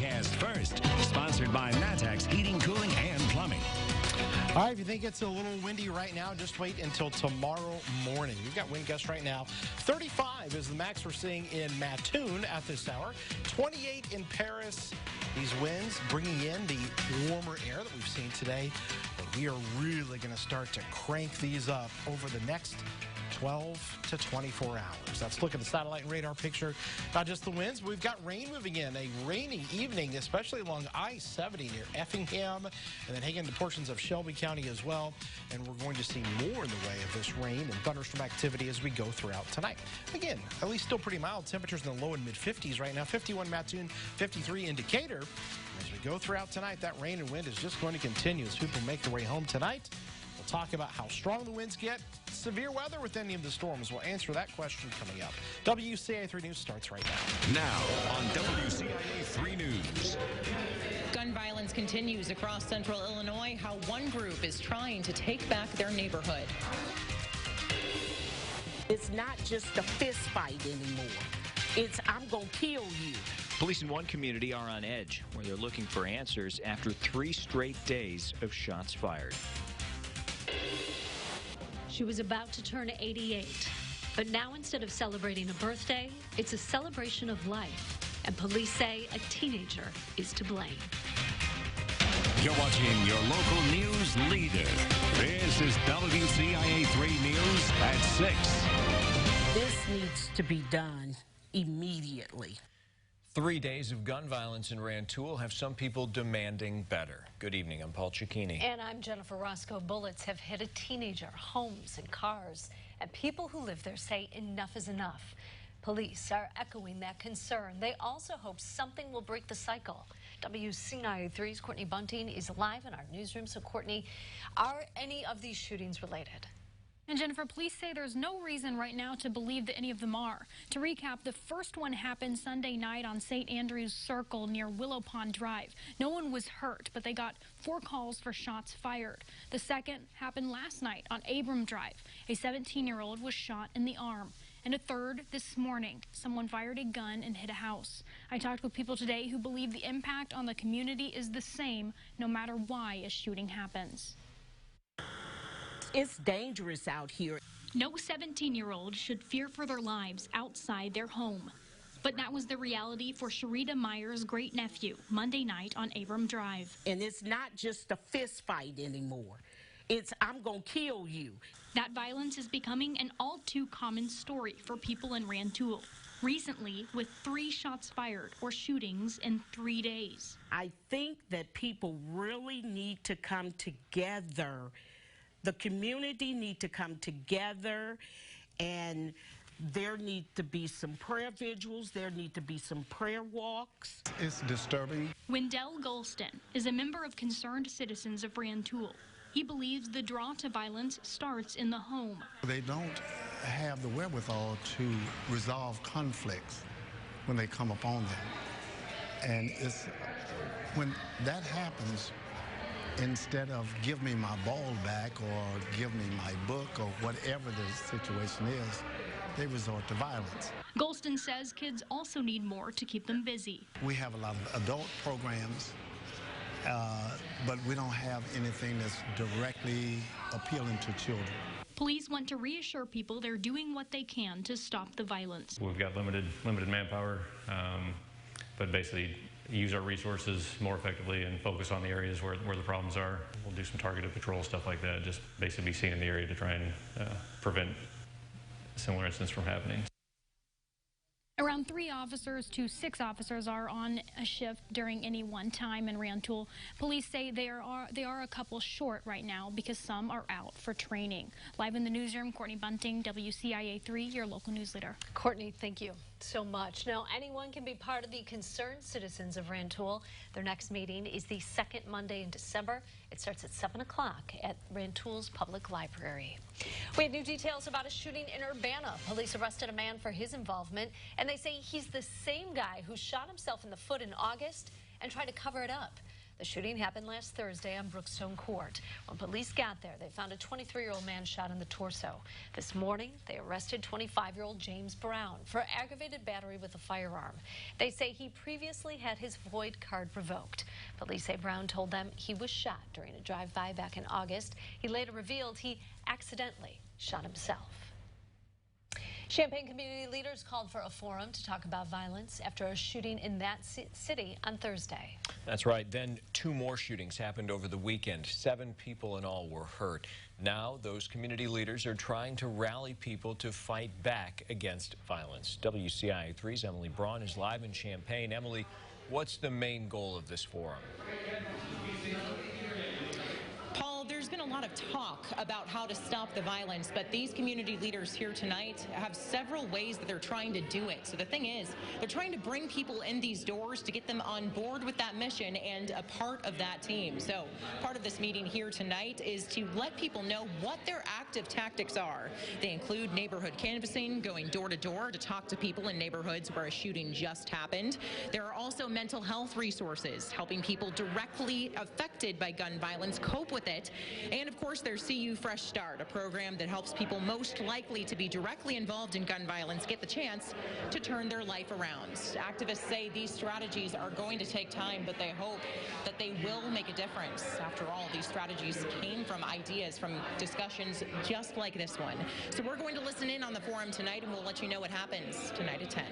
Forecast first. Sponsored by Matex Heating, Cooling, and Plumbing. All right, if you think it's a little windy right now, just wait until tomorrow morning. We've got wind gusts right now. 35 is the max we're seeing in Mattoon at this hour. 28 in Paris. These winds bringing in the warmer air that we've seen today. But we are really going to start to crank these up over the next 12 to 24 hours. Let's look at the satellite and radar picture. Not just the winds, but we've got rain moving in. A rainy evening, especially along I-70 near Effingham, and then hanging into portions of Shelby County as well. And we're going to see more in the way of this rain and thunderstorm activity as we go throughout tonight. Again, at least still pretty mild. Temperatures in the low and mid-50s right now. 51 Mattoon, 53 in Decatur. As we go throughout tonight, that rain and wind is just going to continue as people make their way home tonight. We'll talk about how strong the winds get, severe weather with any of the storms. We'll answer that question coming up. WCIA 3 News starts right now. Now on WCIA 3 News. Gun violence continues across central Illinois. How one group is trying to take back their neighborhood. It's not just a fist fight anymore. It's I'm gonna kill you. Police in one community are on edge, where they're looking for answers after 3 straight days of shots fired. She was about to turn 88, but now instead of celebrating a birthday, it's a celebration of life. And police say a teenager is to blame. You're watching your local news leader. This is WCIA 3 News at 6. This needs to be done immediately. 3 days of gun violence in Rantoul have some people demanding better. Good evening, I'm Paul Cicchini. And I'm Jennifer Roscoe. Bullets have hit a teenager, homes and cars, and people who live there say enough is enough. Police are echoing that concern. They also hope something will break the cycle. WCIA 3's Courtney Bunting is live in our newsroom. So, Courtney, are any of these shootings related? And Jennifer, police say there's no reason right now to believe that any of them are. To recap, the first one happened Sunday night on St. Andrews Circle near Willow Pond Drive. No one was hurt, but they got 4 calls for shots fired. The second happened last night on Abram Drive. A 17-year-old was shot in the arm. And a third this morning, someone fired a gun and hit a house. I talked with people today who believe the impact on the community is the same no matter why a shooting happens. It's dangerous out here. No 17-year-old should fear for their lives outside their home. But that was the reality for Sharita Meyer's great-nephew Monday night on Abram Drive. And it's not just a fist fight anymore. It's I'm gonna kill you. That violence is becoming an all too common story for people in Rantoul. Recently, with 3 shots fired or shootings in 3 days. I think that people really need to come together. The community need to come together, and there need to be some prayer vigils. There need to be some prayer walks. It's disturbing. Wendell Golston is a member of Concerned Citizens of Rantoul. He believes the draw to violence starts in the home. They don't have the wherewithal to resolve conflicts when they come upon them. And it's when that happens, instead of give me my ball back or give me my book or whatever the situation is, they resort to violence. Golston says kids also need more to keep them busy. We have a lot of adult programs, but we don't have anything that's directly appealing to children. Police want to reassure people they're doing what they can to stop the violence. We've got limited manpower, but basically use our resources more effectively and focus on the areas where the problems are. We'll do some targeted patrol, stuff like that, just basically be seen in the area to try and prevent a similar incidents from happening. Around 3 officers to 6 officers are on a shift during any one time in Rantoul. Police say they are a couple short right now because some are out for training. Live in the newsroom, Courtney Bunting, WCIA 3, your local news leader. Courtney, thank you so much. Now, anyone can be part of the Concerned Citizens of Rantoul. Their next meeting is the 2nd Monday in December. It starts at 7 o'clock at Rantoul's Public Library. We have new details about a shooting in Urbana. Police arrested a man for his involvement, and they say he's the same guy who shot himself in the foot in August and tried to cover it up. The shooting happened last Thursday on Brookstone Court. When police got there, they found a 23-year-old man shot in the torso. This morning, they arrested 25-year-old James Brown for aggravated battery with a firearm. They say he previously had his void card revoked. Police say Brown told them he was shot during a drive-by back in August. He later revealed he accidentally shot himself. Champaign community leaders called for a forum to talk about violence after a shooting in that city on Thursday. That's right. Then 2 more shootings happened over the weekend. 7 people in all were hurt. Now those community leaders are trying to rally people to fight back against violence. WCIA 3's Emily Braun is live in Champaign. Emily, what's the main goal of this forum? There's been a lot of talk about how to stop the violence, but these community leaders here tonight have several ways that they're trying to do it. So the thing is, they're trying to bring people in these doors to get them on board with that mission and a part of that team. So part of this meeting here tonight is to let people know what their active tactics are. They include neighborhood canvassing, going door to door to talk to people in neighborhoods where a shooting just happened. There are also mental health resources, helping people directly affected by gun violence cope with it. And of course, there's CU Fresh Start, a program that helps people most likely to be directly involved in gun violence get the chance to turn their life around. Activists say these strategies are going to take time, but they hope that they will make a difference. After all, these strategies came from ideas, from discussions just like this one. So we're going to listen in on the forum tonight, and we'll let you know what happens tonight at 10.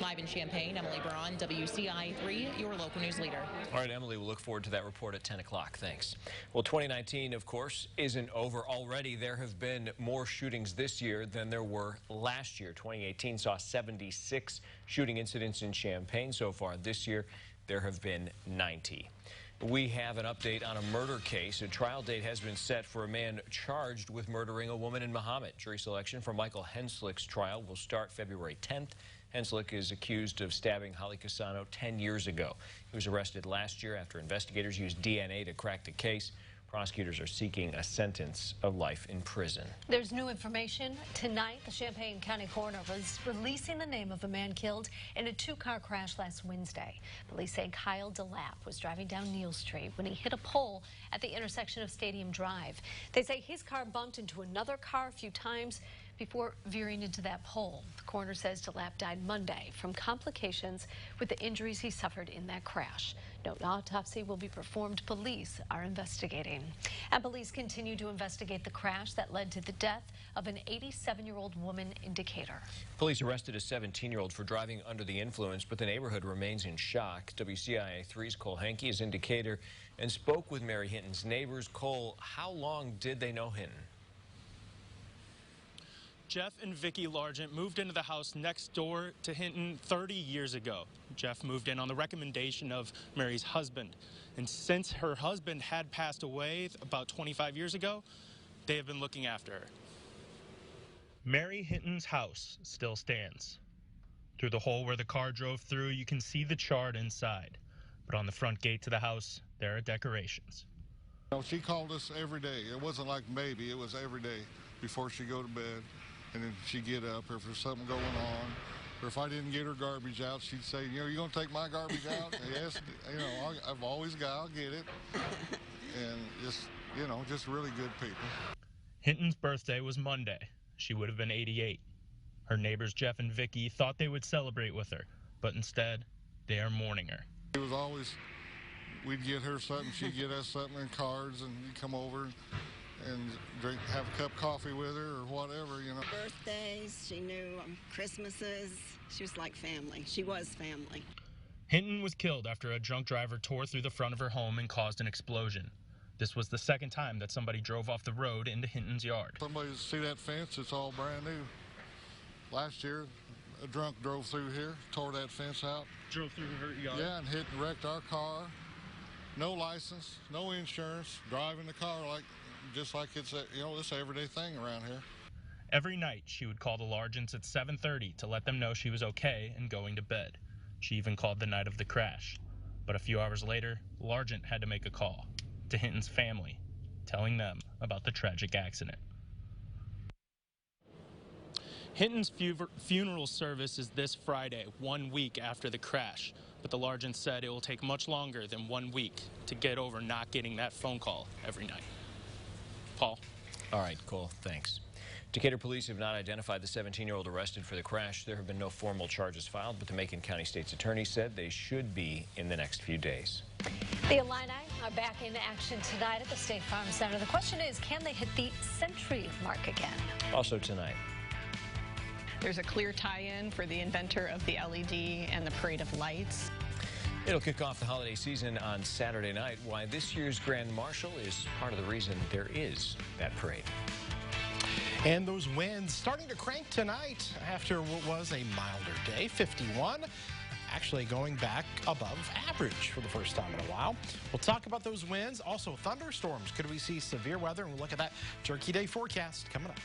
Live in Champaign, Emily Braun, WCIA 3, your local news leader. All right, Emily, we'll look forward to that report at 10 o'clock. Thanks. Well, 2019, of course, isn't over already. There have been more shootings this year than there were last year. 2018 saw 76 shooting incidents in Champaign so far. This year, there have been 90. We have an update on a murder case. A trial date has been set for a man charged with murdering a woman in Mahomet. Jury selection for Michael Henslick's trial will start February 10th. Henslick is accused of stabbing Holly Casano 10 years ago. He was arrested last year after investigators used DNA to crack the case. Prosecutors are seeking a sentence of life in prison. There's new information. Tonight, the Champaign County coroner was releasing the name of a man killed in a 2-car crash last Wednesday. Police say Kyle DeLapp was driving down Neal Street when he hit a pole at the intersection of Stadium Drive. They say his car bumped into another car a few times before veering into that pole. The coroner says DeLapp died Monday from complications with the injuries he suffered in that crash. No autopsy will be performed. Police are investigating. And police continue to investigate the crash that led to the death of an 87-year-old woman in Decatur. Police arrested a 17-year-old for driving under the influence, but the neighborhood remains in shock. WCIA 3's Cole Henke is in Decatur and spoke with Mary Hinton's neighbors. Cole, how long did they know Hinton? Jeff and Vicki Largent moved into the house next door to Hinton 30 years ago. Jeff moved in on the recommendation of Mary's husband. And since her husband had passed away about 25 years ago, they have been looking after her. Mary Hinton's house still stands. Through the hole where the car drove through, you can see the chart inside. But on the front gate to the house, there are decorations. She called us every day. It wasn't like maybe, it was every day before she go to bed. And then she'd get up, or if there's something going on, or if I didn't get her garbage out, she'd say, you know, you gonna take my garbage out? Yes, you know, I've always got, I'll get it. And just, you know, just really good people. Hinton's birthday was Monday. She would have been 88. Her neighbors Jeff and Vicki thought they would celebrate with her, but instead, they are mourning her. It was always, we'd get her something, she'd get us something in cards, and we'd come over and drink, have a cup of coffee with her or whatever, you know. Birthdays, she knew Christmases. She was like family. She was family. Hinton was killed after a drunk driver tore through the front of her home and caused an explosion. This was the second time that somebody drove off the road into Hinton's yard. Somebody see that fence, it's all brand new. Last year, a drunk drove through here, tore that fence out. Drove through her yard? Yeah, and hit and wrecked our car. No license, no insurance, driving the car just like it's a, you know, this everyday thing around here. Every night, she would call the Largents at 7:30 to let them know she was okay and going to bed. She even called the night of the crash. But a few hours later, Largent had to make a call to Hinton's family, telling them about the tragic accident. Hinton's funeral service is this Friday, 1 week after the crash. but the Largents said it will take much longer than 1 week to get over not getting that phone call every night. Paul. All right, Cole, thanks. Decatur police have not identified the 17-year-old arrested for the crash. There have been no formal charges filed, but the Macon County State's attorney said they should be in the next few days. The Illini are back in action tonight at the State Farm Center. The question is, can they hit the century mark again? Also tonight. There's a clear tie-in for the inventor of the LED and the Parade of Lights. It'll kick off the holiday season on Saturday night. Why this year's Grand Marshal is part of the reason there is that parade. And those winds starting to crank tonight after what was a milder day, 51. Actually going back above average for the first time in a while. We'll talk about those winds. Also thunderstorms. Could we see severe weather? And we'll look at that Turkey Day forecast coming up.